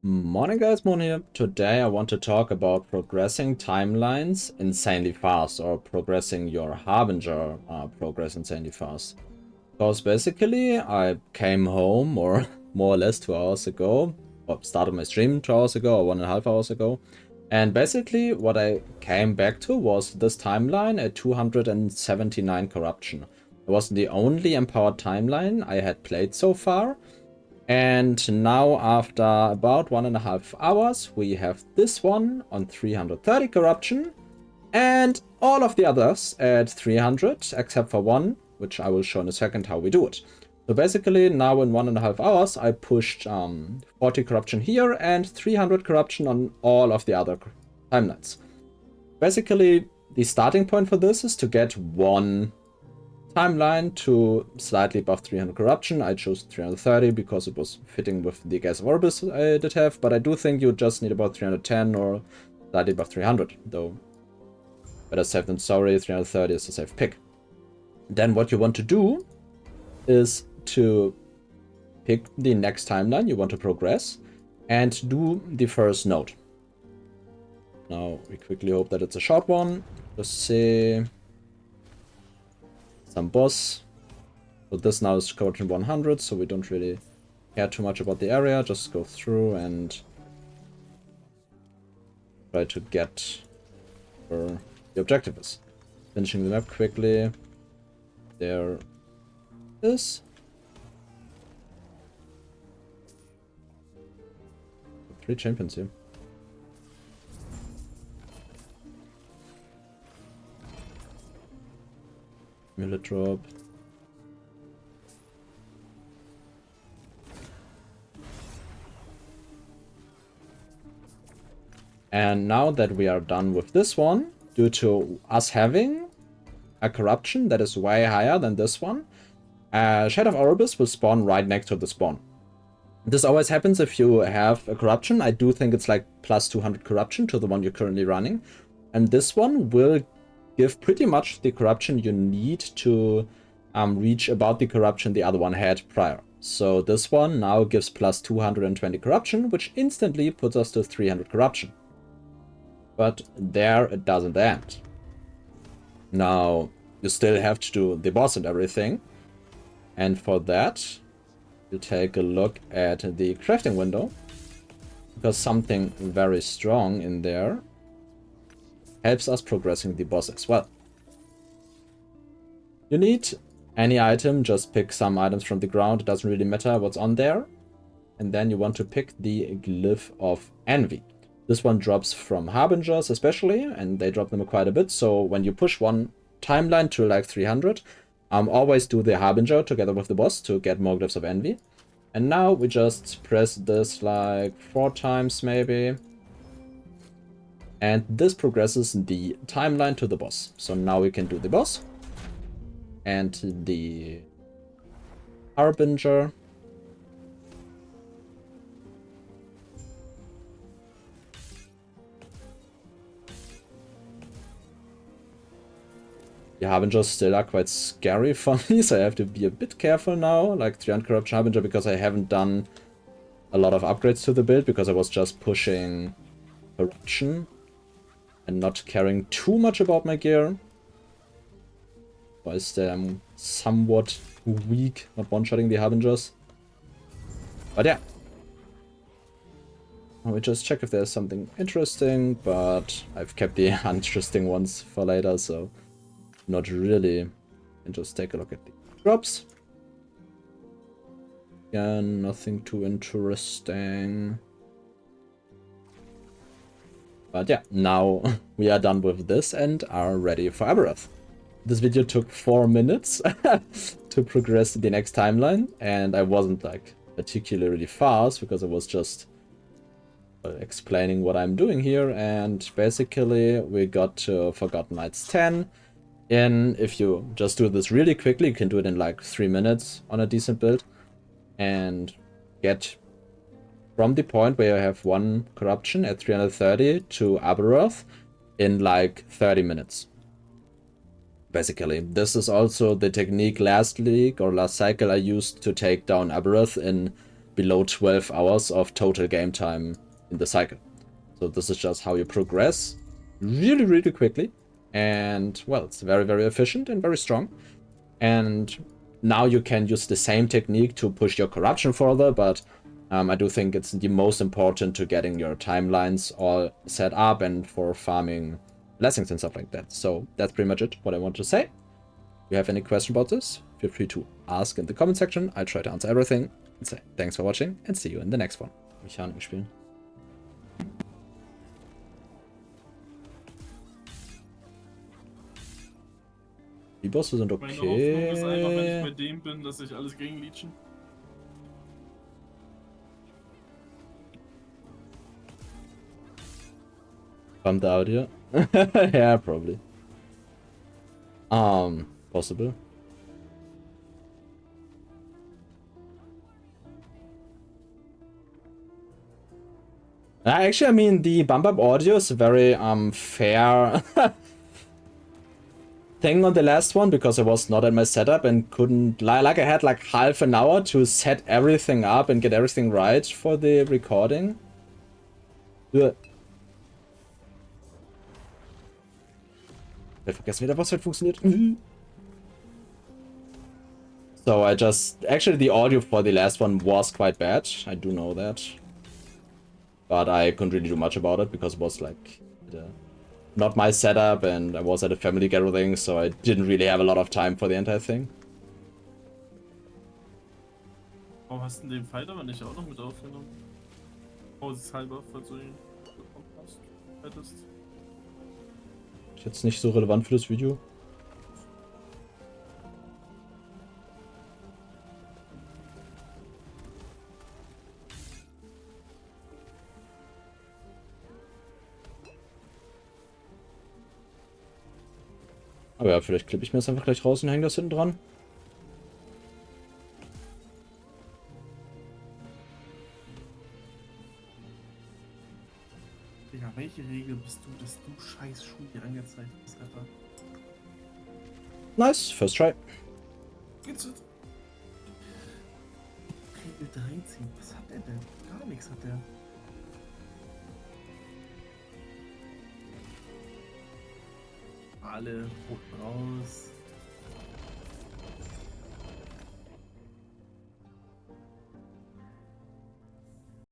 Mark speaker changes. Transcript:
Speaker 1: Morning guys, Moon here. Today I want to talk about progressing timelines insanely fast, or progressing your Harbinger progress insanely fast. Because basically I came home, or more or less 2 hours ago, or started my stream 2 hours ago, or 1.5 hours ago. And basically what I came back to was this timeline at 279 corruption. It wasn't the only empowered timeline I had played so far. And now, after about 1.5 hours, we have this one on 330 corruption, and all of the others at 300, except for one, which I will show in a second how we do it. So basically, now in 1.5 hours, I pushed 40 corruption here and 300 corruption on all of the other timelines. Basically, the starting point for this is to get one timeline to slightly above 300 corruption. I chose 330 because it was fitting with the Gas of Orbis I did have, but I do think you just need about 310 or slightly above 300, though better safe than sorry. 330 is a safe pick. Then what you want to do is to pick the next timeline you want to progress and do the first node. Now we quickly hope that it's a short one. Just see some boss. So this now is corruption 100, so we don't really care too much about the area. Just go through and try to get where the objective is. Finishing the map quickly. There is. Three champions here. Millet drop. And now that we are done with this one, due to us having a corruption that is way higher than this one, Shadow of Orbis will spawn right next to the spawn. This always happens if you have a corruption. I do think it's like plus 200 corruption to the one you're currently running. And this one will give pretty much the corruption you need to reach about the corruption the other one had prior. So this one now gives plus 220 corruption, which instantly puts us to 300 corruption. But there it doesn't end. Now, you still have to do the boss and everything. And for that, you take a look at the crafting window, because something very strong in there helps us progressing the boss as well. You need any item, just pick some items from the ground, it doesn't really matter what's on there. And then you want to pick the Glyph of Envy. This one drops from Harbingers especially, and they drop them quite a bit, so when you push one timeline to like 300, always do the Harbinger together with the boss to get more Glyphs of Envy. And now we just press this like 4 times maybe. And this progresses the timeline to the boss. So now we can do the boss and the Harbinger. The Harbingers still are quite scary for me, so I have to be a bit careful now. Like 300 Corruption Harbinger, because I haven't done a lot of upgrades to the build, because I was just pushing Corruption and not caring too much about my gear. Whilst I'm somewhat weak, not one-shotting the Harbingers. But yeah. Let me just check if there's something interesting, but I've kept the uninteresting ones for later, so not really. And just take a look at the drops. Again, nothing too interesting. But yeah, now we are done with this and are ready for Aberrath. This video took 4 minutes to progress to the next timeline, and I wasn't like particularly fast because I was just explaining what I'm doing here. And basically we got to Forgotten Knights 10. If you just do this really quickly, you can do it in like 3 minutes on a decent build and get from the point where you have one corruption at 330 to Aberrath in like 30 minutes. Basically, this is also the technique last league or last cycle I used to take down Aberrath in below 12 hours of total game time in the cycle. So this is just how you progress really, really quickly. And, well, it's very, very efficient and very strong. And now you can use the same technique to push your corruption further, but I do think it's the most important to getting your timelines all set up and for farming blessings and stuff like that. So that's pretty much it, what I want to say. If you have any question about this, feel free to ask in the comment section. I'll try to answer everything. And say thanks for watching and see you in the next one. Mechaniken spielen. Die Bosse sind okay.
Speaker 2: Meine Hoffnung ist einfach, wenn ich bei dem bin, dass ich alles gegen leechen.
Speaker 1: Bumped audio. Yeah, probably. Possible. Actually, I mean, the bump up audio is a very fair thing on the last one because I was not at my setup and couldn't, like I had like half an hour to set everything up and get everything right for the recording. Ich vergessen, wie der Boss halt funktioniert. So I just, actually the audio for the last one was quite bad, I do know that. But I couldn't really do much about it because it was like not my setup and I was at a family gathering, so I didn't really have a lot of time for the entire thing.
Speaker 2: Warum hast du den Fight aber nicht auch noch mit aufgenommen? Halber, falls du ihn hättest.
Speaker 1: Ist jetzt nicht so relevant für das Video. Aber ja, vielleicht klippe ich mir das einfach gleich raus und hänge das hinten dran.
Speaker 2: Digga, welche Regel bist du, dass du scheiß Schuh hier angezeigt hast, Alter?
Speaker 1: Nice, first try.
Speaker 2: Geht's jetzt? Regel 13, was hat der denn? Gar nichts hat der. Alle roten raus.